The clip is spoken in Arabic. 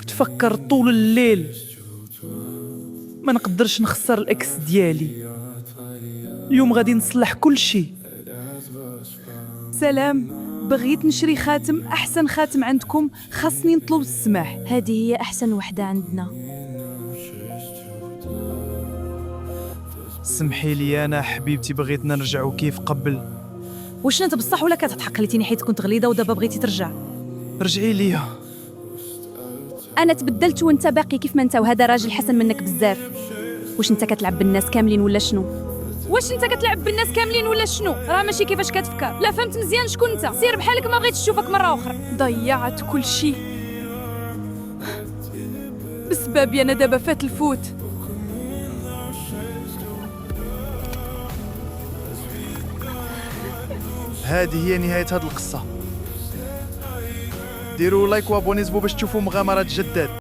كتفكر طول الليل. ما نقدرش نخسر الاكس ديالي. اليوم غادي نصلح كل شيء. سلام، بغيت نشري خاتم، احسن خاتم عندكم، خاصني نطلب السماح. هذه هي أحسن وحدة عندنا. سمحي لي انا حبيبتي، بغيت نرجعوا كيف قبل. واش انت بصح ولا كتضحك عليتيني حيت كنت غليظة ودابا بغيتي ترجع؟ رجعي ليا. انا تبدلت وانت باقي كيف ما انت، وهذا راجل حسن منك بزاف. واش انت كتلعب بالناس كاملين ولا شنو؟ واش انت كتلعب بالناس كاملين ولا شنو؟ راه ماشي كيفاش كتفكر. لا فهمت مزيان شكون انت. سير بحالك، ما بغيتش نشوفك مره اخرى. ضيعت كل شيء بسببي انا. دابا فات الفوت. هذه هي نهاية هذه القصة. ديروا لايك وابونيزبو باش تشوفوا مغامرات جداد.